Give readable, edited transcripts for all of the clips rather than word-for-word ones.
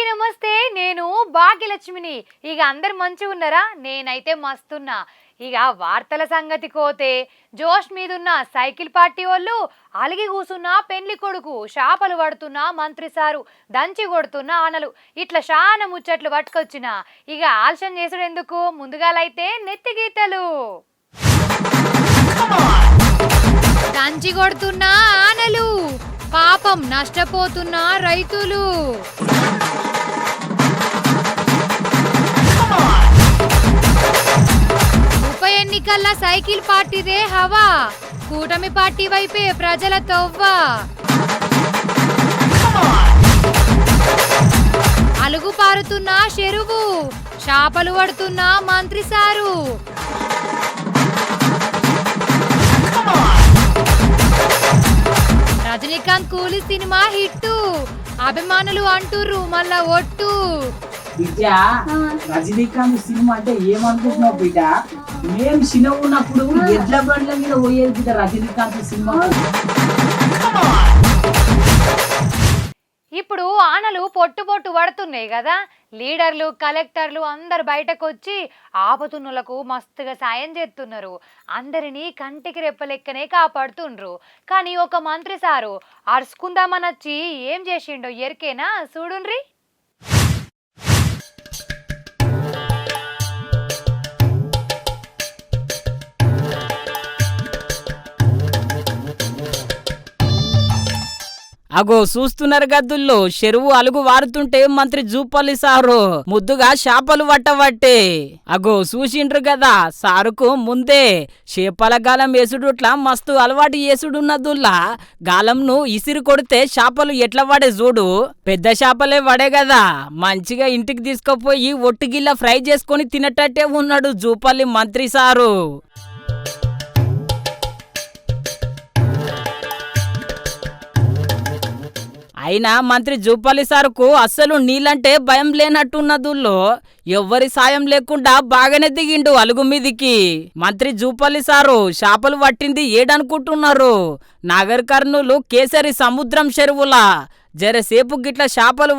నమస్తే. నేను భాగ్యలక్ష్మిని. ఇక అందరు మంచిగా ఉన్నారా? నేనైతే మస్తున్నా. ఇక వార్తల సంగతి కోతే జోష్ మీదున్న సైకిల్ పార్టీ వాళ్ళు అలిగి కూసున్న పెండ్లి కొడుకు, షాపలు పడుతున్న మంత్రి సారు, దంచి కొడుతున్న ఆనలు, ఇట్లా చాలా ముచ్చట్లు పట్టుకొచ్చిన. ఇక ఆలస్యం చేసుడు ఎందుకు, ముందుగాలైతే నెత్తి గీతలు. దంచి కొడుతున్న ఆనలు, పాపం నష్టపోతున్న రైతులు. ఉప ఎన్నికల్లో సైకిల్ పార్టీదే హవా, కూటమి పార్టీ వైపే ప్రజల తొవ్వ. అలుగు పారుతున్న చెరువు, చేపలు పడుతున్న మంత్రి సారు. రజనీకాంత్ కూలీ సినిమా హిట్టు, అభిమానులు అంటుర్రు మళ్ళా ఒట్టు. బిడ్డ, రజనీకాంత్ సినిమా అంటే ఏమనుకుంటున్నావు బిడ్డ? మేము చిన్న ఉన్నప్పుడు ఎడ్ల బండ్ల మీద పోయేది బిడ్డ రజనీకాంత్ సినిమా. ఇప్పుడు ఆనలు పొట్టు పొట్టు పడుతున్నాయి కదా, లీడర్లు, కలెక్టర్లు అందరు బయటకు వచ్చి ఆపతున్నలకు మస్తుగా సాయం చేస్తున్నారు. అందరినీ కంటికి రెప్పలెక్కనే కాపాడుతుండ్రు. కానీ ఒక మంత్రి సారు అరుచుకుందామనొచ్చి ఏం చేసిండో ఎరికేనా? చూడుండ్రి. అగో చూస్తున్నారు గద్దుల్లో చెరువు అలుగు వారుతుంటే మంత్రి జూపల్లి సారు ముద్దుగా చేపలు పట్టబట్టే. అగో చూసిండ్రు కదా, సారుకు ముందే చేపల గాలం వేసుడుట్లా మస్తు అలవాటు వేసుడున్నదుల్లా గాలంను ఇసిరి కొడితే చేపలు ఎట్లా పడే చూడు. పెద్ద చేపలే పడే కదా, మంచిగా ఇంటికి తీసుకుపోయి ఒట్టిగిల్ల ఫ్రై చేసుకొని తినేటట్టే ఉన్నాడు జూపల్లి మంత్రి సారు. అయినా మంత్రి జూపల్లి సారుకు అస్సలు నీళ్ళంటే భయం లేనట్టున్నదుల్లో ఎవ్వరి సాయం లేకుండా బాగానే దిగిండు అలుగు మీదికి. మంత్రి జూపల్లి సారు చేపలు పట్టింది ఏడనుకుంటున్నారు? నాగర్ కర్నూలు కేసరి సముద్రం చెరువులా జరసేపు గిట్ల చేపలు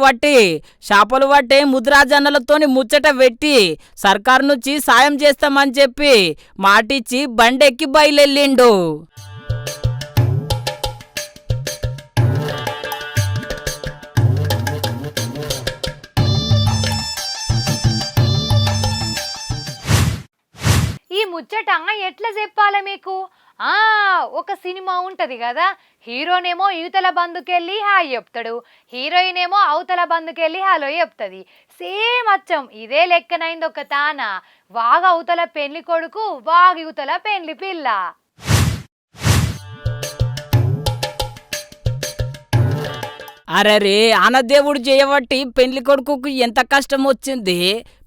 పట్టే ముద్రాజన్నలతోని ముచ్చట పెట్టి సర్కారు నుంచి సాయం చేస్తామని చెప్పి మాటిచ్చి బండెక్కి బయలెళ్ళిండు. ఈ ముచ్చట ఎట్లా చెప్పాలి మీకు? ఒక సినిమా ఉంటది కదా, హీరోనేమో యువతల బంధుకెళ్ళి హాయ్ చెప్తాడు, హీరోయిన్ ఏమో అవతల బంధుకెళ్ళి హలో చెప్తుంది. సేమ్ అచ్చం ఇదే లెక్కనైంది ఒక తాన. వాగ అవతల పెళ్లి కొడుకు, వాగ యువతల పెళ్లి పిల్ల. అరరే, ఆనదేవుడు చేయబట్టి పెళ్లి కొడుకుకు ఎంత కష్టం వచ్చింది.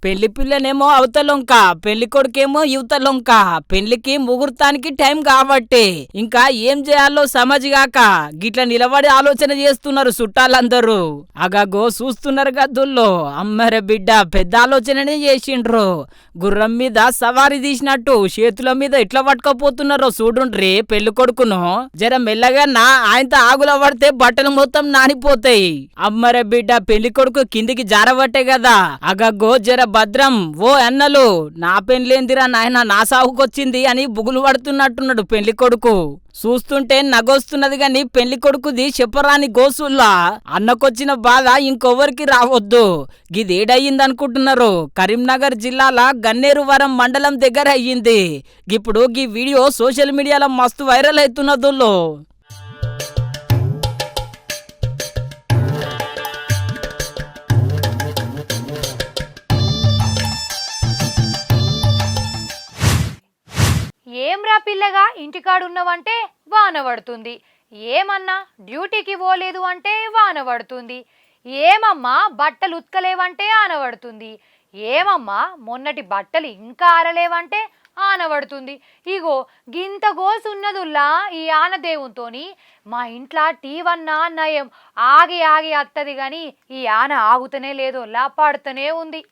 పెళ్లి పిల్లనేమో అవతలొంక, పెళ్లి కొడుకేమో యువతలొంక. పెళ్లికి ముహూర్తానికి టైం కాబట్టి ఇంకా ఏం చేయాలో సమజిగాక గిట్ల నిలబడి ఆలోచన చేస్తున్నారు చుట్టాలందరూ. అగగో చూస్తున్నారు గద్దుల్లో, అమ్మరే బిడ్డ పెద్ద ఆలోచననే చేసిండ్రు. గుర్రం మీద సవారీ తీసినట్టు చేతుల మీద ఎట్లా పట్టుకపోతున్నారో చూడుండ్రి పెళ్లి కొడుకును. జర మెల్లగా ఆయనతో ఆగుల పడితే బట్టలు మొత్తం నానిపోతాయి. అమ్మరే బిడ్డ పెళ్లి కొడుకు కిందికి జారబట్టే కదా. అగగో జర భద్రం ఓ అన్నలు, నా పెళ్లేందిరా నాయన, నా సాగుకొచ్చింది అని బుగులు పడుతున్నట్టున్నాడు పెళ్లి కొడుకు. చూస్తుంటే నగొస్తున్నది గాని పెళ్లి కొడుకుది చెప్పరాని గోసుల్లా. అన్నకొచ్చిన బాధ ఇంకొవరికి రావద్దు. గిదేడయ్యిందనుకుంటున్నారు? కరీంనగర్ జిల్లాల గన్నేరువరం మండలం దగ్గర అయ్యింది. ఇప్పుడు గీ వీడియో సోషల్ మీడియాలో మస్తు వైరల్ అవుతున్నదుల్లో. ఏమ్రా పిల్లగా ఇంటికాడున్నవంటే వాన పడుతుంది, ఏమన్నా డ్యూటీకి పోలేదు అంటే వాన పడుతుంది, ఏమమ్మా బట్టలు ఉతకలేవంటే ఆనబడుతుంది, ఏమమ్మా మొన్నటి బట్టలు ఇంకా ఆరలేవంటే ఆనబడుతుంది. ఇగో గింత గోసున్నదుల్లా ఈ ఆనదేవునితోని మా ఇంట్లో టీవన్నా నయం ఆగి ఆగి అత్తది గాని ఈ ఆన ఆగుతనే లేదోల్లా, పడుతూనే ఉంది.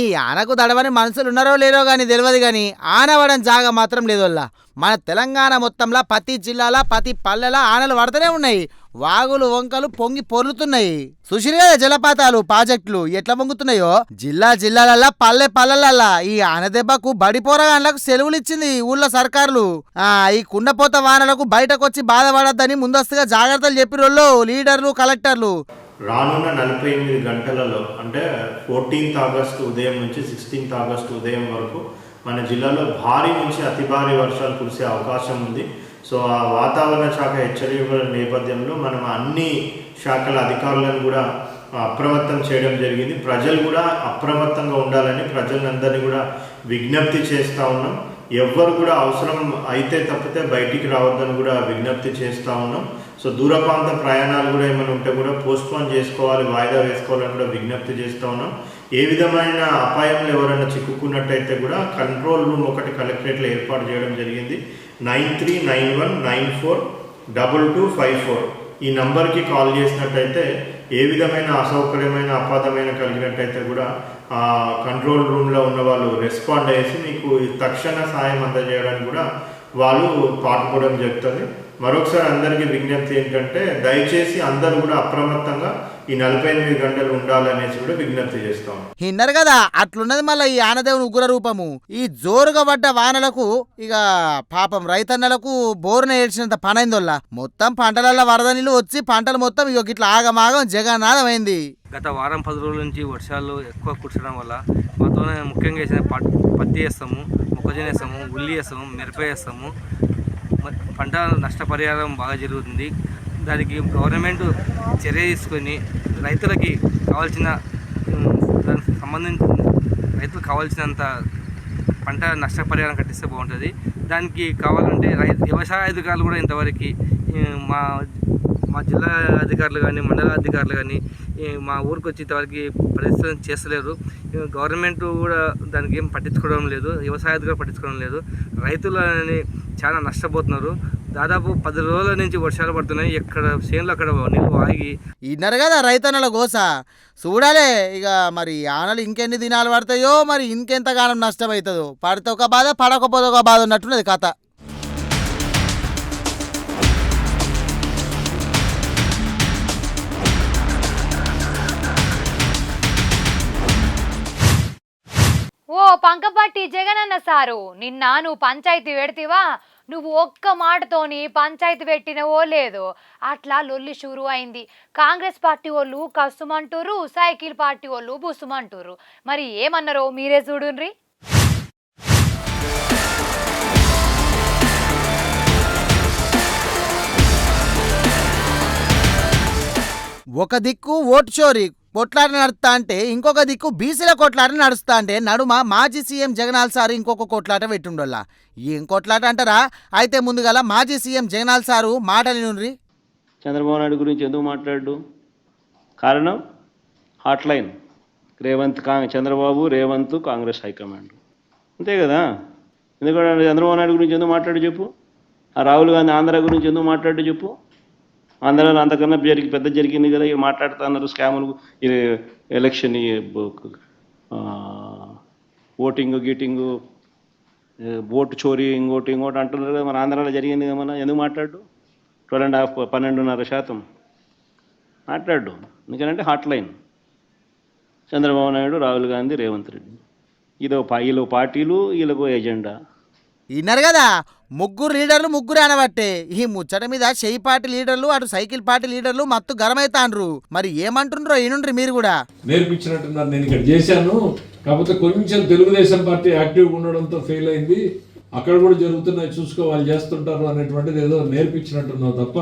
ఈ ఆనకు దడవని మనుషులు ఉన్నారో లేరో గాని తెలియదు గాని ఆనవడం జాగా మాత్రం లేదోళ్ళ. మన తెలంగాణ మొత్తంలో ప్రతి జిల్లాల ప్రతి పల్లెల ఆనలు పడుతూనే ఉన్నాయి. వాగులు వంకలు పొంగి పొర్లుతున్నాయి. సుశీల్ కదా జలపాతాలు ప్రాజెక్టులు ఎట్లా పొంగుతున్నాయో జిల్లాలల్లా పల్లెలల్లా ఈ ఆన దెబ్బకు బడిపోరగాన్లకు సెలవులు ఇచ్చింది ఊళ్ళో సర్కారులు. ఈ కుండపోత వానలకు బయటకొచ్చి బాధపడద్దని ముందస్తుగా జాగ్రత్తలు చెప్పిరోళ్ళు లీడర్లు కలెక్టర్లు. రానున్న 48 గంటలలో అంటే 14th ఆగస్టు ఉదయం నుంచి 16th ఆగస్టు ఉదయం వరకు మన జిల్లాలో భారీ నుంచి అతి భారీ వర్షాలు కురిసే అవకాశం ఉంది. సో ఆ వాతావరణ శాఖ హెచ్చరికల నేపథ్యంలో మనం అన్ని శాఖల అధికారులను కూడా అప్రమత్తం చేయడం జరిగింది. ప్రజలు కూడా అప్రమత్తంగా ఉండాలని ప్రజలందరినీ కూడా విజ్ఞప్తి చేస్తూ ఉన్నాం. ఎవ్వరు కూడా అవసరం అయితే తప్పితే బయటికి రావద్దని కూడా విజ్ఞప్తి చేస్తూ ఉన్నాం. సో దూర ప్రాంత ప్రయాణాలు కూడా ఏమైనా ఉంటే కూడా పోస్ట్పోన్ చేసుకోవాలి, వాయిదా వేసుకోవాలని కూడా విజ్ఞప్తి చేస్తూ ఉన్నాం. ఏ విధమైన అపాయంలో ఎవరైనా చిక్కుకున్నట్టయితే కూడా కంట్రోల్ రూమ్ ఒకటి కలెక్టరేట్లో ఏర్పాటు చేయడం జరిగింది. 9391942254 ఈ నంబర్కి కాల్ చేసినట్టయితే ఏ విధమైన అసౌకర్యమైన అపాధమైన కలిగినట్టయితే కూడా ఆ కంట్రోల్ రూమ్లో ఉన్న వాళ్ళు రెస్పాండ్ అయ్యేసి మీకు తక్షణ సాయం అందజేయడానికి కూడా వాళ్ళు పాటుకోవడం జరుగుతుంది. మరొకసారి అందరికీ విజ్ఞప్తి ఏంటంటే దయచేసి అందరూ కూడా అప్రమత్తంగా ఈ 48 గంటలు ఉండాలనేసి కూడా విజ్ఞప్తి చేస్తాం. విన్నారు కదా అట్లున్నది మళ్ళీ ఈ ఆనదేవుని ఉగ్ర రూపము. ఈ జోరుగా పడ్డ వానలకు ఇక పాపం రైతన్నలకు బోరున ఏడ్చినంత పనైందోళ్ళ. మొత్తం పంటలలో వరద నీళ్ళు వచ్చి పంటలు మొత్తం ఇక ఇట్లా ఆగమాగం జగన్నాథమైంది. గత వారం 10 రోజుల నుంచి వర్షాలు ఎక్కువ కురచడం వల్ల మాతో ముఖ్యంగా వేసిన పత్తి వేస్తాము, మొక్కజొన్న వేస్తాము, ఉల్లి వేస్తాము, మిరప వేస్తాము. పంట నష్టపరిహారం బాగా జరుగుతుంది. దానికి గవర్నమెంట్ చర్య తీసుకొని రైతులకి కావాల్సిన దానికి సంబంధించి రైతులకు కావాల్సినంత పంట నష్టపరిహారం కట్టిస్తే బాగుంటుంది. దానికి కావాలంటే వ్యవసాయ అధికారులు కూడా ఇంతవరకు మా జిల్లా అధికారులు కానీ మండల అధికారులు కానీ మా ఊరికి వచ్చి ఇంతవరకు పరిస్థితి చేస్తలేరు. గవర్నమెంట్ కూడా దానికి ఏం పట్టించుకోవడం లేదు, వ్యవసాయ అధికారులు పట్టించుకోవడం లేదు. రైతులని చాలా నష్టపోతున్నారు. దాదాపు 10 రోజుల నుంచి వర్షాలు పడుతున్నాయి. ఎక్కడ చేనులు అక్కడ నీళ్ళు ఆగి విన్నారు కదా రైతన్నల గోస. చూడాలే ఇక మరి ఆనలు ఇంకెన్ని దినాలు పడతాయో మరి ఇంకెంతగానం నష్టమవుతుందో. పడితే ఒక బాధ పడకపోతే ఒక బాధ ఉన్నట్టున్నది కథ. ఓ పంకపట్టి జగనన్న సారు, నిన్న నువ్వు పంచాయతీ పెడితివా? నువ్వు ఒక్క మాటతోని పంచాయతీ పెట్టినవో లేదో అట్లా లొల్లి షురు అయింది. కాంగ్రెస్ పార్టీ వాళ్ళు కసుమంటూరు, సైకిల్ పార్టీ వాళ్ళు బుసుమంటూరు. మరి ఏమన్నారో మీరే చూడుండ్రి. ఒక దిక్కు ఓటు చోరీ కొట్లాట నడుస్తా అంటే ఇంకొక దిక్కు బీసీల కొట్లాట నడుస్తా అంటే నడుమ మాజీ సీఎం జగనాల్ సారు ఇంకొక కొట్లాట పెట్టుండోళ్ళ. ఏం కొట్లాట అంటారా? అయితే ముందుగల మాజీ సీఎం జగనాల్ సారు మాటలు. చంద్రబాబు నాయుడు గురించి ఎందుకు మాట్లాడు? కారణం హాట్లైన్ చంద్రబాబు రేవంత్ కాంగ్రెస్ హైకమాండ్, అంతే కదా. ఎందుకంటే చంద్రబాబు నాయుడు గురించి ఎందుకు మాట్లాడు చెప్పు? ఆ రాహుల్ గాంధీ ఆంధ్ర గురించి ఎందుకు మాట్లాడు చెప్పు? ఆంధ్రాలో అంతకన్నా పెద్ద జరిగింది కదా. ఇక మాట్లాడుతున్నారు స్కాములు, ఎలక్షన్, ఓటింగ్ గీటింగు, ఓటు చోరీ, ఇంకోటి అంటున్నారు కదా. మన ఆంధ్రాలో జరిగింది కదా. మన ఎందుకు మాట్లాడు? 12.5% మాట్లాడు. ఎందుకంటే హాట్లైన్ చంద్రబాబు నాయుడు, రాహుల్ గాంధీ, రేవంత్ రెడ్డి. వీళ్ళు పార్టీలు, వీళ్ళకు ఎజెండా. విన్నారు కదా, ముగ్గురు లీడర్లు ముగ్గురు అనబట్టే ఈ ముచ్చట మీద చెయ్యి పార్టీ లీడర్లు అటు సైకిల్ పార్టీ లీడర్లు మత్తు గరమైతాండ్రు. మరి ఏమంటుండ్రో ఈనుండ్రి మీరు కూడా. నేర్పించినట్టున్నారు. నేను ఇక్కడ చేశాను, కాకపోతే కొంచెం తెలుగుదేశం పార్టీ యాక్టివ్గా ఉండడంతో ఫెయిల్ అయింది. అక్కడ కూడా జరుగుతున్నాయి, చూసుకో వాళ్ళు చేస్తుంటారు అనేటువంటిది ఏదో నేర్పించినట్టున్నావు తప్ప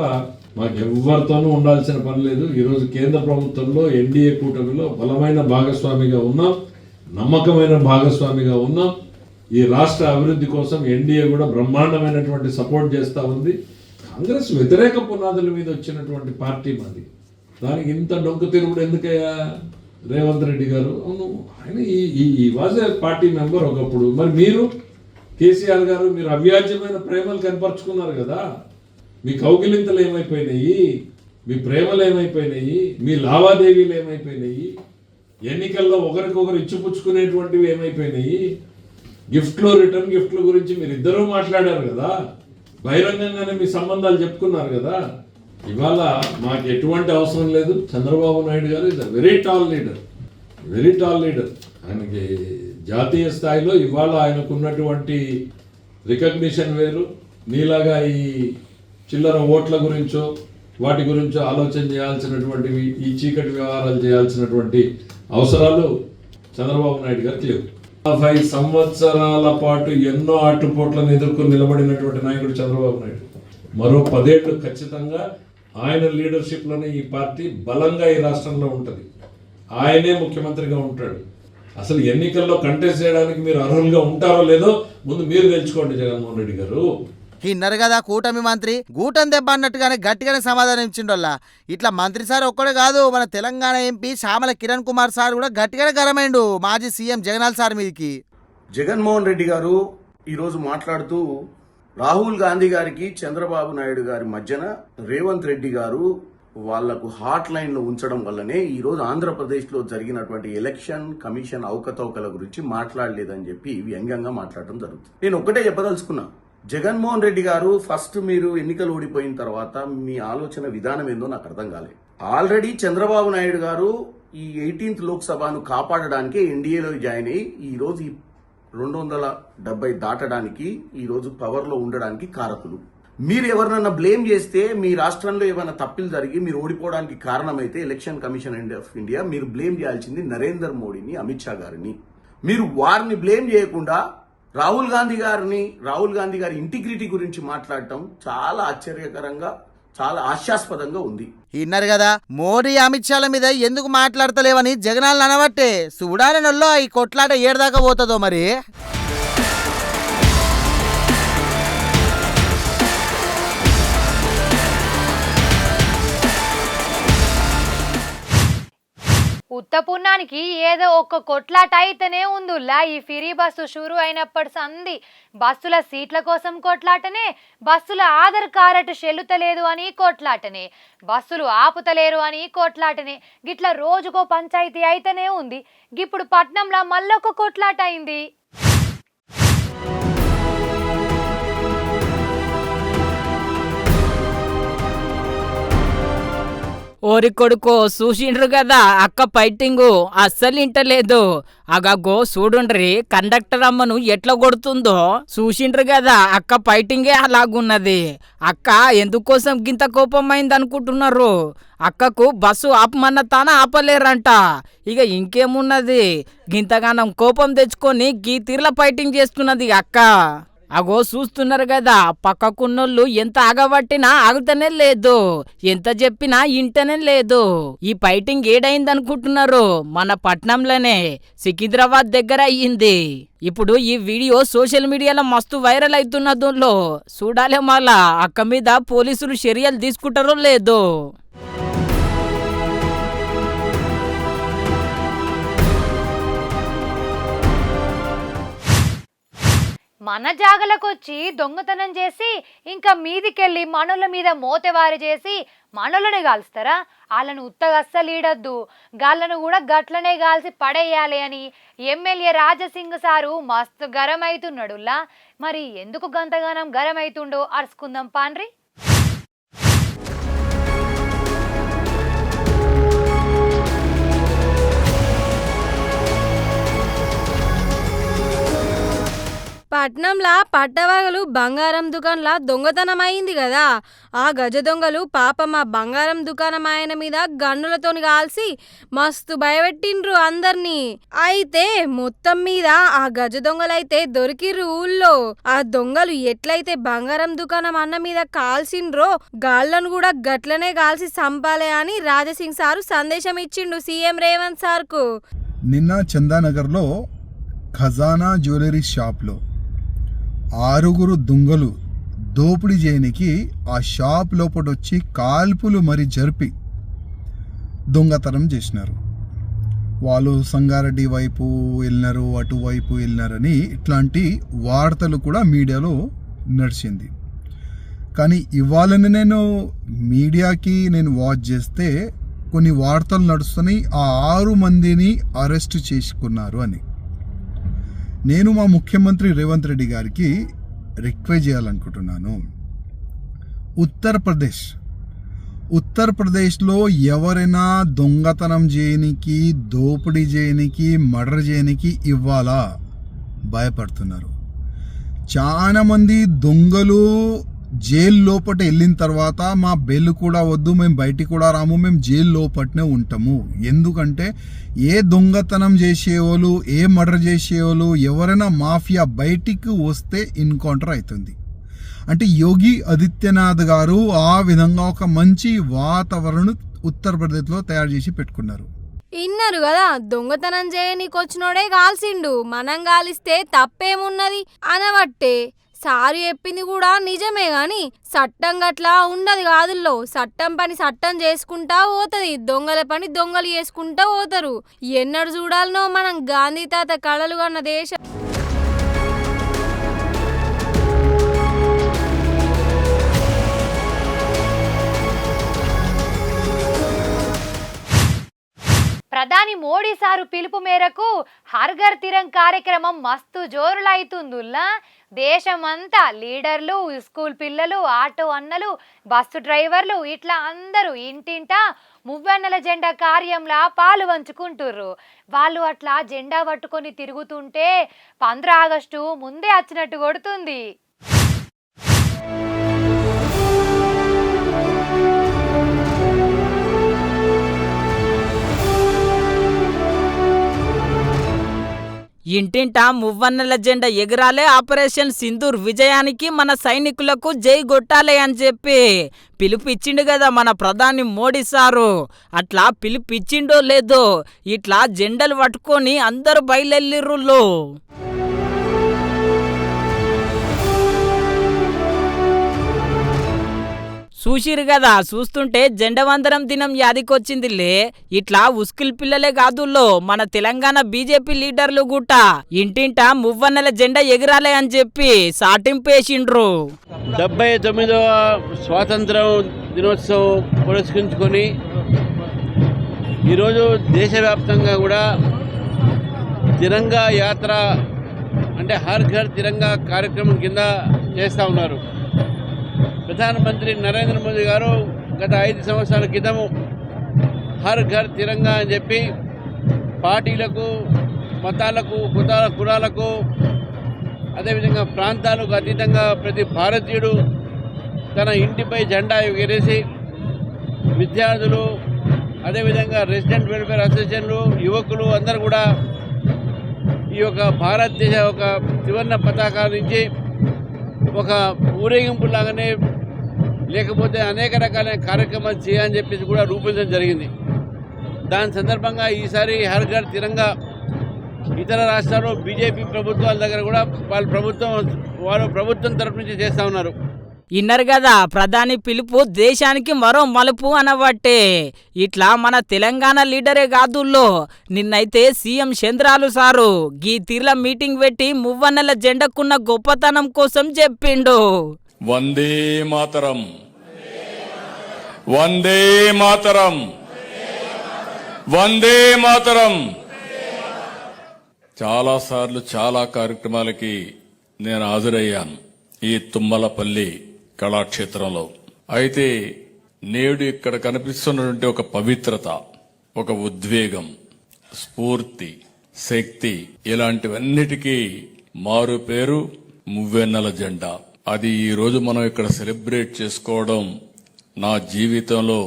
మాకు ఎవరితోనూ ఉండాల్సిన పని లేదు. ఈరోజు కేంద్ర ప్రభుత్వంలో ఎన్డీఏ కూటమిలో బలమైన భాగస్వామిగా ఉన్నాం, నమ్మకమైన భాగస్వామిగా ఉన్నాం. ఈ రాష్ట్ర అభివృద్ధి కోసం ఎన్డీఏ కూడా బ్రహ్మాండమైనటువంటి సపోర్ట్ చేస్తూ ఉంది. కాంగ్రెస్ వ్యతిరేక పునాదుల మీద వచ్చినటువంటి పార్టీ మాది. దానికి ఇంత డొంక తిరుగుడు ఎందుకయ్యా రేవంత్ రెడ్డి గారు? అవును, ఆయన ఈ వాజ్ ఏ పార్టీ మెంబర్ ఒకప్పుడు. మరి మీరు కేసీఆర్ గారు మీరు అవ్యాజ్యమైన ప్రేమలు కనపరుచుకున్నారు కదా. మీ కౌగిలింతలు ఏమైపోయినాయి? మీ ప్రేమలు ఏమైపోయినాయి? మీ లావాదేవీలు ఏమైపోయినాయి? ఎన్నికల్లో ఒకరికొకరు ఇచ్చిపుచ్చుకునేటువంటివి ఏమైపోయినాయి? గిఫ్ట్లు రిటర్న్ గురించి మీరు ఇద్దరూ మాట్లాడారు కదా, బహిరంగంగానే మీ సంబంధాలు చెప్పుకున్నారు కదా. ఇవాళ మాకు ఎటువంటి అవసరం లేదు. చంద్రబాబు నాయుడు గారు is a very tall leader. ఆయనకి జాతీయ స్థాయిలో ఇవాళ ఆయనకున్నటువంటి రికగ్నిషన్ వేరు. నీలాగా ఈ చిల్లర ఓట్ల గురించో వాటి గురించో ఆలోచన చేయాల్సినటువంటివి, ఈ చీకటి వ్యవహారాలు చేయాల్సినటువంటి అవసరాలు చంద్రబాబు నాయుడు గారికి లేవు. 50 సంవత్సరాల పాటు ఎన్నో ఆటుపోట్లను ఎదుర్కొని నిలబడినటువంటి నాయకుడు చంద్రబాబు నాయుడు. మరో 10 ఏళ్ళు ఖచ్చితంగా ఆయన లీడర్షిప్లోనే ఈ పార్టీ బలంగా ఈ రాష్ట్రంలో ఉంటుంది. ఆయనే ముఖ్యమంత్రిగా ఉంటాడు. అసలు ఎన్నికల్లో కంటెస్ట్ చేయడానికి మీరు అర్హులుగా ఉంటారో లేదో ముందు మీరు తెలుసుకోండి జగన్మోహన్ రెడ్డి గారు. ఇన్నారు కదా కూటమి మంత్రి గూటం దెబ్బ అన్నట్టుగానే గట్టిగానే సమాధానం ఇచ్చిండోళ్ళ. ఇట్లా మంత్రి సార్ ఒక్కడే కాదు, మన తెలంగాణ ఎంపీ శ్యామల కిరణ్ కుమార్ సార్ కూడా గట్టిగానే గరమైండు మాజీ సీఎం జగన్నాథ్ సార్ మీదకి. జగన్మోహన్ రెడ్డి గారు ఈరోజు మాట్లాడుతూ రాహుల్ గాంధీ గారికి చంద్రబాబు నాయుడు గారి మధ్యన రేవంత్ రెడ్డి గారు వాళ్లకు హాట్ లైన్ లో ఉంచడం వల్లనే ఈ రోజు ఆంధ్రప్రదేశ్ లో జరిగినటువంటి ఎలక్షన్ కమిషన్ అవకతవకల గురించి మాట్లాడలేదని చెప్పి వ్యంగ్యంగా మాట్లాడడం జరుగుతుంది. నేను ఒక్కటే చెప్పదలుచుకున్నా, జగన్మోహన్ రెడ్డి గారు ఫస్ట్ మీరు ఎన్నికలు ఓడిపోయిన తర్వాత మీ ఆలోచన విధానం ఏందో నాకు అర్థం కాలేదు. ఆల్రెడీ చంద్రబాబు నాయుడు గారు ఈ 18th లోక్సభను కాపాడడానికి ఎన్డీఏలో జాయిన్ అయ్యి ఈ రోజు 270 దాటడానికి ఈ రోజు పవర్ లో ఉండడానికి కారకులు. మీరు ఎవరినన్నా బ్లేమ్ చేస్తే మీ రాష్ట్రంలో ఏమైనా తప్పులు జరిగి మీరు ఓడిపోవడానికి కారణమైతే ఎలక్షన్ కమిషన్ ఆఫ్ ఇండియా మీరు బ్లేమ్ చేయాల్సింది నరేందర్ మోడీని, అమిత్ షా గారిని. మీరు వారిని బ్లేమ్ చేయకుండా రాహుల్ గాంధీ గారి ఇంటిగ్రిటీ గురించి మాట్లాడటం చాలా ఆశ్చర్యకరంగా, చాలా హాస్యాస్పదంగా ఉంది. ఇన్నారు కదా మోడీ అమిత్ షాల మీద ఎందుకు మాట్లాడతలేవని జగనాలను అనబట్టే. చూడాలనొల్లో ఈ కొట్లాట ఏడదాకా పోతుందో మరి. ఉత్తపున్నానికి ఏదో ఒక్క కొట్లాట అయితేనే ఉందిలా. ఈ ఫ్రీ బస్సు షురు అయినప్పటి సంది బస్సుల సీట్ల కోసం కొట్లాటనే, బస్సుల ఆధార్ కార్డు చెల్లుతలేదు అని కొట్లాటనే, బస్సులు ఆపుతలేరు అని కొట్లాటనే. గిట్లా రోజుకో పంచాయతీ అయితేనే ఉంది. ఇప్పుడు పట్నంలో మళ్ళొక కొట్లాట అయింది. ఓరి కొడుకో చూసిండ్రు కదా అక్క ఫైటింగు అస్సలు ఇంటలేదు. అగగో చూడుండ్రి కండక్టర్ అమ్మను ఎట్లా కొడుతుందో. చూసిండ్రు కదా అక్క ఫైటింగే అలాగున్నది. అక్క ఎందుకోసం గింత కోపమైంది అనుకుంటున్నారు? అక్కకు బస్సు ఆపమన్న తాన ఆపలేరంట. ఇక ఇంకేమున్నది, గింతగానం కోపం తెచ్చుకొని గీ తీర్ల ఫైటింగ్ చేస్తున్నది అక్క. అగో చూస్తున్నారు కదా పక్కకున్నోళ్ళు ఎంత ఆగబట్టినా ఆగుతనే లేదు, ఎంత చెప్పినా ఇంటనే లేదు. ఈ ఫైటింగ్ ఏడైందనుకుంటున్నారు? మన పట్నంలోనే సికింద్రాబాద్ దగ్గర అయ్యింది. ఇప్పుడు ఈ వీడియో సోషల్ మీడియాలో మస్తు వైరల్ అవుతున్నదో చూడాలి. మళ్ళా అక్క మీద పోలీసులు చర్యలు తీసుకుంటారో లేదో. మన జాగలకొచ్చి దొంగతనం చేసి ఇంకా మీదికెళ్ళి మనోళ్ళ మీద మోతెవారి చేసి మనోళ్ళని కాల్స్తారా? వాళ్ళను ఉత్తగా అస్సలు ఈడద్దు, గాళ్ళను కూడా గట్లనే కాల్సి పడేయాలి అని ఎమ్మెల్యే రాజసింగ్ సారు మస్తు గరం అవుతున్నాడులా. మరి ఎందుకు గంతగానం గరం అవుతుండో అరుచుకుందాం పాన్రి. పట్నంలా పట్టవాగలు బంగారం దుకాణంలా దొంగతనం అయింది కదా. ఆ గజ దొంగలు పాపం ఆ బంగారం దుకాణం ఆయన మీద గన్నులతోని కాల్సి మస్తు భయపెట్టిండ్రు అందర్నీ. అయితే మొత్తం మీద ఆ గజ దొంగలైతే దొరికిర్రు ఊళ్ళో. ఆ దొంగలు ఎట్లయితే బంగారం దుకాణం అన్న మీద కాల్సిండ్రో గాళ్లను కూడా గట్లనే కాల్సి చంపాలే అని రాజసింగ్ సారు సందేశం ఇచ్చిండు సీఎం రేవంత్ సార్కు. నిన్న చందానగర్లో ఖజానా జ్యువెలరీ షాప్లో 6 దొంగలు దోపిడీ చేయనికి ఆ షాప్ లోపటొచ్చి కాల్పులు మరి జరిపి దొంగతనం చేసినారు. వాళ్ళు సంగారెడ్డి వైపు వెళ్ళినారు, అటువైపు వెళ్ళినారని ఇట్లాంటి వార్తలు కూడా మీడియాలో నడిచింది. కానీ ఇవాళని నేను మీడియాకి వాచ్ చేస్తే కొన్ని వార్తలు నడుస్తున్నాయి, ఆ 6 మందిని అరెస్ట్ చేసుకున్నారు అని. నేను మా ముఖ్యమంత్రి రేవంత్ రెడ్డి గారికి రిక్వెస్ట్ చేయాలనుకుంటున్నాను. ఉత్తరప్రదేశ్లో ఎవరైనా దొంగతనం చేయనికి, దోపిడీ చేయనికి, మర్డర్ చేయనికి ఇవ్వాలా భయపడుతున్నారు. చాలా మంది దొంగలు జైలు లోపట వెళ్ళిన తర్వాత మా బెయిల్ కూడా వద్దు, మేము బయటికి కూడా రాము, మేము జైలు లోపటనే ఉంటాము. ఎందుకంటే ఏ దొంగతనం చేసేవాళ్ళు, ఏ మర్డర్ చేసేవాళ్ళు, ఎవరైనా మాఫియా బయటికి వస్తే ఎన్కౌంటర్ అవుతుంది. అంటే యోగి ఆదిత్యనాథ్ గారు ఆ విధంగా ఒక మంచి వాతావరణం ఉత్తరప్రదేశ్లో తయారు చేసి పెట్టుకున్నారు. ఇన్నారు కదా, దొంగతనం చేయనీకి వచ్చినోడే కాల్సిండు, మనం కాలిస్తే తప్పేమున్నది అనబట్టే. సారు చెప్పింది కూడా నిజమే గాని చట్టం గట్లా ఉండదు కాదుల్లో. చట్టం పని చట్టం చేసుకుంటా పోతుంది, దొంగల పని దొంగలు చేసుకుంటా పోతారు. ఎన్నడు చూడాలనో మనం గాంధీ తాత కళలు కన్న దేశం. ప్రధాని మోడీ సారు పిలుపు మేరకు హర్ ఘర్ తిరంగ్ కార్యక్రమం మస్తు జోరులైతుందుల్లా. దేశమంతా లీడర్లు, స్కూల్ పిల్లలు, ఆటో అన్నలు, బస్సు డ్రైవర్లు ఇట్లా అందరూ ఇంటింటా మువ్వన్నెల జెండా కార్యంలా పాలు పంచుకుంటుర్రు. వాళ్ళు అట్లా జెండా పట్టుకొని తిరుగుతుంటే 15 ఆగస్టు ముందే వచ్చినట్టు కొడుతుంది. ఇంటింటా మువ్వన్నెల జెండా ఎగరాలే, ఆపరేషన్ సింధూర్ విజయానికి మన సైనికులకు జై కొట్టాలే అని చెప్పి పిలుపిచ్చిండు కదా మన ప్రధాని మోడీ సారు. అట్లా పిలుపిచ్చిండో లేదో ఇట్లా జెండలు పట్టుకొని అందరూ బయలుదేరిర్రు. చూసిరు కదా, చూస్తుంటే జెండవందనం దినం యాదికొచ్చిందిలే. ఇట్లా ఉస్కిల్ పిల్లలే కాదుల్లో మన తెలంగాణ బీజేపీ లీడర్లు గుట్ట ఇంటింటా మువ్వన్నెల జెండా ఎగిరాలే అని చెప్పి సాటింపేసిండ్రు. 79వ స్వాతంత్రం దినోత్సవం పురస్కరించుకొని ఈరోజు దేశవ్యాప్తంగా కూడా తిరంగా యాత్ర అంటే హర్ ఘర్ తిరంగా కార్యక్రమం కింద చేస్తూ ఉన్నారు. ప్రధానమంత్రి నరేంద్ర మోదీ గారు గత 5 సంవత్సరాల క్రితము హర్ ఘర్ తిరంగా అని చెప్పి పార్టీలకు, మతాలకు, కులాలకు, అదేవిధంగా ప్రాంతాలకు అతీతంగా ప్రతి భారతీయుడు తన ఇంటిపై జెండా ఎగరేసి విద్యార్థులు, అదేవిధంగా రెసిడెంట్ వెల్ఫేర్ అసోసియేషన్లు, యువకులు అందరూ కూడా ఈ యొక్క భారతదేశ ఒక త్రివర్ణ పతాకా నుంచి ఒక ఊరేగింపు లాగానే లేకపోతే అనేక రకాలైన కార్యక్రమాలు చేయాలని చెప్పేసి కూడా రూపొందించడం జరిగింది. దాని సందర్భంగా ఈసారి హర్ ఘర్ తిరంగా ఇతర రాష్ట్రాల్లో బీజేపీ ప్రభుత్వాల దగ్గర కూడా వాళ్ళు ప్రభుత్వం తరఫు నుంచి చేస్తూ ఉన్నారు. ఇన్నరు కదా, ప్రధాని పిలుపు దేశానికి మరో మలుపు అనబట్టే. ఇట్లా మన తెలంగాణ లీడరే కాదుల్లో నిన్నైతే సీఎం చంద్రాలు సారు గీ తీర్ల మీటింగ్ పెట్టి మువ్వన్నెల జెండకున్న గొప్పతనం కోసం చెప్పిండు. వందే మాతరం, వందే మాతరం, వందే మాతరం. చాలా సార్లు చాలా కార్యక్రమాలకి నేను హాజరయ్యాను ఈ తుమ్మలపల్లి కళాక్షేత్రంలో. అయితే నేడు ఇక్కడ కనిపిస్తున్నటువంటి ఒక పవిత్రత, ఒక ఉద్వేగం, స్ఫూర్తి, శక్తి ఇలాంటివన్నిటికీ మారు పేరు మువ్వెన్నెల జెండా. అది ఈ రోజు మనం ఇక్కడ సెలబ్రేట్ చేసుకోవడం నా జీవితంలో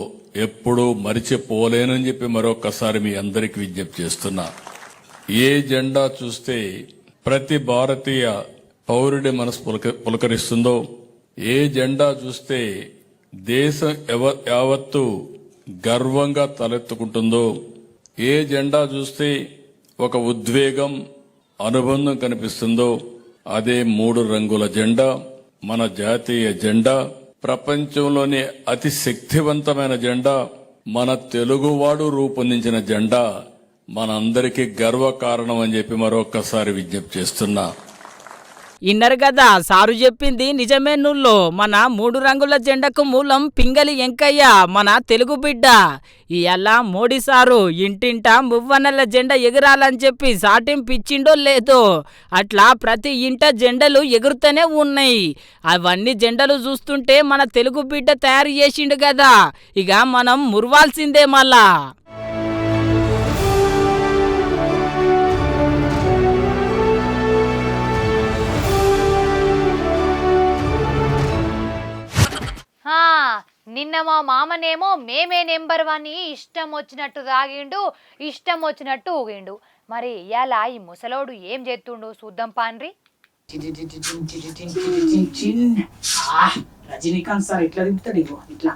ఎప్పుడూ మరిచిపోలేనని చెప్పి మరొకసారి మీ అందరికీ విజ్ఞప్తి చేస్తున్నా. ఏ జెండా చూస్తే ప్రతి భారతీయ పౌరుడి మనసు పులకరిస్తుందో, ఏ జెండా చూస్తే దేశం యావత్తు గర్వంగా తలెత్తుకుంటుందో, ఏ జెండా చూస్తే ఒక ఉద్వేగం, అనుబంధం కనిపిస్తుందో అదే 3 రంగుల జెండా, మన జాతీయ జెండా, ప్రపంచంలోని అతి శక్తివంతమైన జెండా, మన తెలుగువాడు రూపొందించిన జెండా మనందరికీ గర్వకారణం అని చెప్పి మరొకసారి విజ్ఞప్తి చేస్తున్నా. ఇన్నరు కదా సారు చెప్పింది నిజమే నుల్లో. మన 3 రంగుల జెండకు మూలం పింగళి వెంకయ్య, మన తెలుగు బిడ్డ. ఇయాల మోడీ సారు ఇంటింటా మువ్వన్నెల జెండా ఎగరాలని చెప్పి సాటింపిచ్చిండో లేదో అట్లా ప్రతి ఇంట జెండలు ఎగురుతూనే ఉన్నాయి. అవన్నీ జెండలు చూస్తుంటే మన తెలుగు బిడ్డ తయారు చేసిండు కదా, ఇక మనం మురవాల్సిందే మళ్ళా. నిన్న మా మామనేమో మేమే నెంబర్ 1 ఇష్టం వచ్చినట్టు తాగిండు, ఇష్టం వచ్చినట్టు ఊగిండు. మరి ఇయాల ఈ ముసలోడు ఏం చేస్తుండు చూద్దాం పాన్రి. రజనీకాంత్ సార్ ఎట్లా దింపుతాడు ఇగో ఇట్లా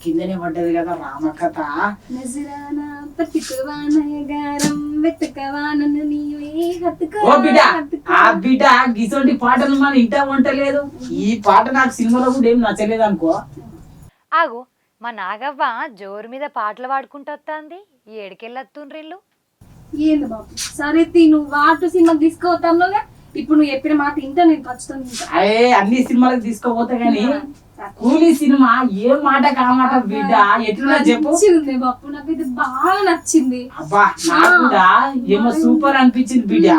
కిందనే పడ్డది కదా రామకథ. ఓ బిడ్డ, ఆ బిడ్డ గిసోటి పాటలు మన ఇంట వంటలేదు. ఈ పాట నాకు సినిమాలో కూడా ఏం నచ్చలేదు అనుకో. ఆగు, మా నాగవ్వ జోరు మీద పాటలు పాడుకుంటొత్తాంది. ఏడికెళ్ళొత్తుండ్రిల్లు? ఏంది బాబు, సరే నువ్వు వాటు సినిమాకి తీసుకోవతానుగా. ఇప్పుడు నువ్వు చెప్పిన మాట ఇంటా, నేను ఖచ్చితంగా. అరే అన్ని సినిమాలకు తీసుకోపోతా గానీ కూలీ సినిమా ఏ మాట కామాట బిడ్డ ఎట్లా చెప్పు. బాపు నాకు ఇది బాగా నచ్చింది. అబ్బా నాకు కూడా ఏమో సూపర్ అనిపించింది బిడ్డ.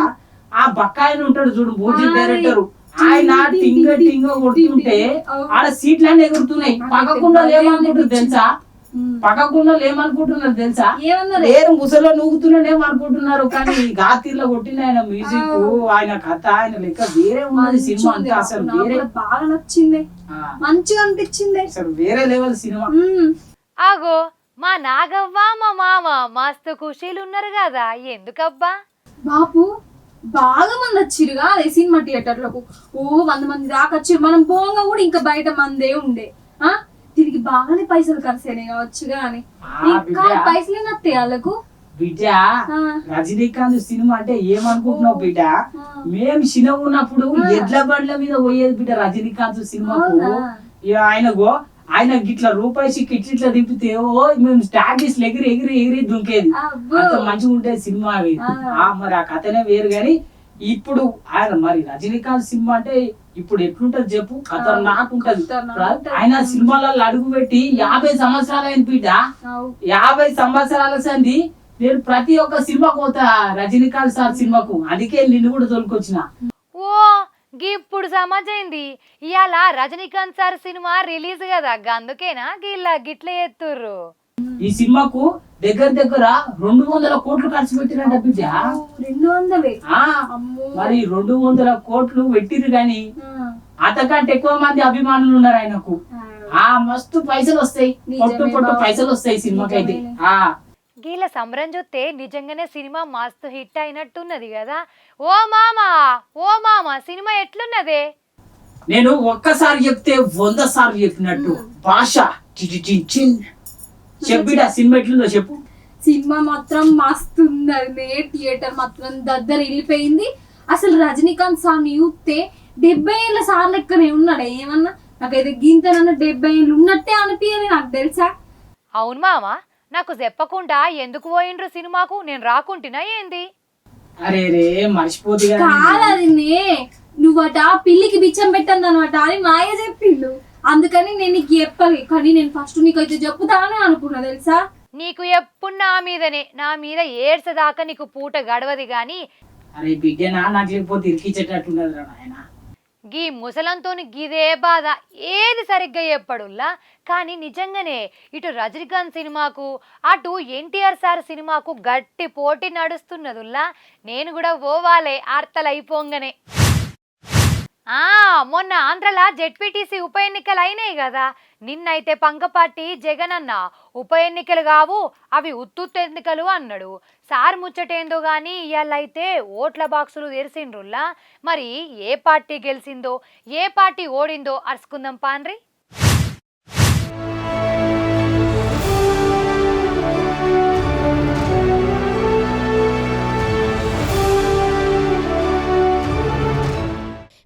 ఆ బక్కాయన ఉంటాడు చూడు మ్యూజిక్ డైరెక్టర్, ఆయన టింగ టింగ కొడుతుంటే ఆడ సీట్లన్నీ ఎగురుతున్నాయి. పక్కకుండా ఏమనుకుంటారు తెలుసా, పక్కకుండా ఏమనుకుంటున్నారు తెలుసా, వేరు ముసలో నూగుతున్నాడేమో అనుకుంటున్నారు. కానీ గాతీర్లో కొట్టిన ఆయన మ్యూజిక్, ఆయన కథ, ఆయన లెక్క వేరే ఉన్నది సినిమా. అంతే అసలు వేరే బాగా నచ్చింది, మంచిగా అనిపించింది, అసలు వేరే లెవెల్ సినిమా. ఆగో, మా నాగవ్వ మా మామ మస్తు ఖుషీలు ఉన్నారు కదా, ఎందుకబ్బా? బాపు బాగా మంది వచ్చిరుగా అదే సినిమా థియేటర్లకు. 100 మంది దాకా వచ్చిరు. మనం పోగా కూడా ఇంకా బయట మందే ఉండే. దీనికి బాగానే పైసలు ఖర్చైనాయి కావచ్చుగా అని. ఇంకా పైసలు నత్తాయి వాళ్ళకు. బిడ్డ రజనీకాంత్ సినిమా అంటే ఏమనుకుంటున్నావు బిడ్డ, మేము చిన్నగా ఉన్నప్పుడు ఎడ్ల బండ్ల మీద పోయేది బిడ్డ రజనీకాంత్ సినిమాకు. ఆయనగో ఆయన గిట్ల రూపాయి ఇట్లా దింపితే మేము స్టార్టిస్ ఎగిరి ఎగిరి ఎగిరి దుంకేది. అంత మంచిగా ఉంటేది సినిమా. మరి ఆ కథనే వేరు. గాని ఇప్పుడు ఆయన మరి రజనీకాంత్ సినిమా అంటే ఇప్పుడు ఎట్లుంటది చెప్పు, కథ నాకుంటది. ఆయన సినిమాలలో అడుగు పెట్టి 50 సంవత్సరాలు అయింది బిడ్డ. 50 సంవత్సరాల సంది నేను ప్రతి ఒక్క సినిమాకు పోతా రజనీకాంత్ సార్ సినిమాకు. అందుకే నిన్ను కూడా తోలుకొచ్చిన. ఓ ఇప్పుడు సమాజైంది. ఇవాళ రజనీకాంత్ సార్ సినిమా రిలీజ్ కదా, అందుకేనా గిట్ల ఎత్తుర్రు. ఈ సినిమాకు దగ్గర దగ్గర 200 కోట్లు ఖర్చు పెట్టిరంట బిడ్డ. 200? మరి 200 కోట్లు పెట్టిరు గాని అంతకంటే ఎక్కువ మంది అభిమానులు ఉన్నారు ఆయనకు. మస్తు పైసలు వస్తాయి, పొట్టు పైసలు వస్తాయి సినిమాకైతే. గీల సంబరం చూస్తే నిజంగానే సినిమా మస్తు హిట్ అయినట్టున్నది కదా. ఓ మామ సినిమా ఎట్లున్నదే? నేను ఒక్కసారి చెప్తే 100 సార్లు చెప్పినట్టు భాష. చెప్పిడా సినిమా ఎట్లుందో చెప్పు. సినిమా మాత్రం మస్తు ఉన్నది. థియేటర్ మాత్రం దగ్గర వెళ్ళిపోయింది. అసలు రజనీకాంత్ సార్ చూస్తే 70 ఏళ్ళ సార్ లెక్కనే ఉన్నాడు. ఏమన్నా నాకైతే గింతనన్న 70 ఏళ్ళు ఉన్నట్టే అనిపించదు నాకు, తెలుసా? అవును మామ, నాకు చెప్పకుండా ఎందుకు పోయిండ్రు సినిమాకు? నేను రాకుంటున్నా ఏంది? అరే రే మర్చిపోతే కాదది నువ్వట పిల్లికి బిచ్చం పెట్టండి అనమాట అని మాయ చెప్పిండు. అందుకని నేను నీకు చెప్పాలి, కానీ నేను ఫస్ట్ నీకైతే చెప్పుతానే అనుకున్నా, తెలుసా? నీకు ఎప్పుడు నా మీద ఏడ్చదాకా నీకు పూట గడవది గాని. అరే బిడ్డనా, నాకు లేకపోతే ఇరికిచ్చేటట్టున్నది రా నాయన. గీ ముసలంతోని గిదే బాధ, ఏది సరిగ్గా చెప్పడుల్లా. కానీ నిజంగానే ఇటు రజనీకాంత్ సినిమాకు అటు ఎన్టీఆర్ సార్ సినిమాకు గట్టి పోటీ నడుస్తున్నదుల్లా. నేను కూడా పోవాలే ఆర్తలు అయిపోంగనే. మొన్న ఆంధ్రలా జెడ్పీటీసీ ఉప ఎన్నికలు అయినాయి కదా. నిన్నైతే పంకపాటి జగన్ అన్న ఉప ఎన్నికలు కావు, అవి ఉత్తుత్తు ఎన్నికలు అన్నాడు. సార్ ముచ్చటేందో గాని ఇవాళైతే ఓట్ల బాక్సులు తెరిసిండ్రుల్లా. మరి ఏ పార్టీ గెలిచిందో ఏ పార్టీ ఓడిందో అరుచుకుందాం పాన్రి.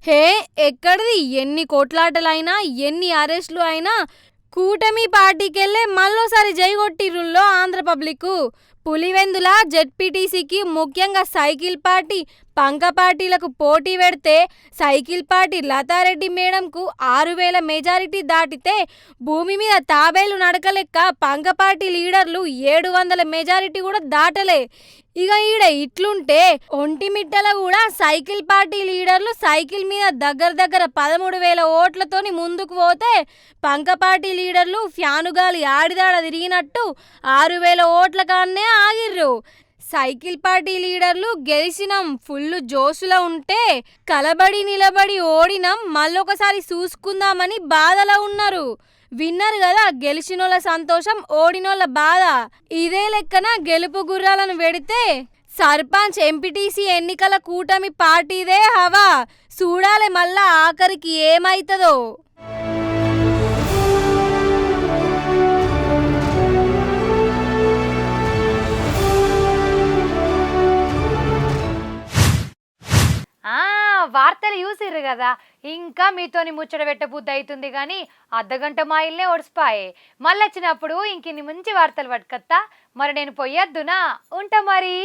హే ఎక్కడిది, ఎన్ని కోట్లాటలైనా ఎన్ని అరెస్టులు అయినా కూటమి పార్టీకెళ్ళే మళ్ళోసారి జై కొట్టిర్రుల్లో ఆంధ్ర పబ్లిక్. పులివెందుల జెడ్పీటీసీకి ముఖ్యంగా సైకిల్ పార్టీ పంక పార్టీలకు పోటీ పెడితే సైకిల్ పార్టీ లతారెడ్డి మేడంకు 6,000 మెజారిటీ దాటితే భూమి మీద తాబేలు నడకలెక్క పంక పార్టీ లీడర్లు 700 మెజారిటీ కూడా దాటలే. ఇక ఈడ ఇట్లుంటే ఒంటిమిట్టల కూడా సైకిల్ పార్టీ లీడర్లు సైకిల్ మీద దగ్గర 13,000 ఓట్లతోని ముందుకు పోతే పంక పార్టీ లీడర్లు ఫ్యానుగాలి ఆడిదాడ తిరిగినట్టు 6,000 ఓట్ల కాన్నే ఆగిర్రు. సైకిల్ పార్టీ లీడర్లు గెలిచినాం ఫుల్ జోసులో ఉంటే కలబడి నిలబడి ఓడినాం మళ్ళొకసారి చూసుకుందామని బాధలో ఉన్నారు. విన్నర్ కదా, గెలిచినోళ్ళ సంతోషం ఓడినోళ్ళ బాధ. ఇదే లెక్కన గెలుపు గుర్రాలను పెడితే సర్పంచ్ ఎంపీటీసీ ఎన్నికల కూటమి పార్టీదే హవా. చూడాలి మళ్ళా ఆఖరికి ఏమైతుందో. వార్తలు చూసిర్రు కదా, ఇంకా మీతోని ముచ్చట పెట్టబుద్ధి అవుతుంది కానీ అర్ధగంట మాయిల్నే ఒడిసిపాయే. మళ్ళీ వచ్చినప్పుడు ఇంకిన్ని మంచి వార్తలు పట్టుకత్తా. మరి నేను పోయొద్దునా, ఉంటా మరి.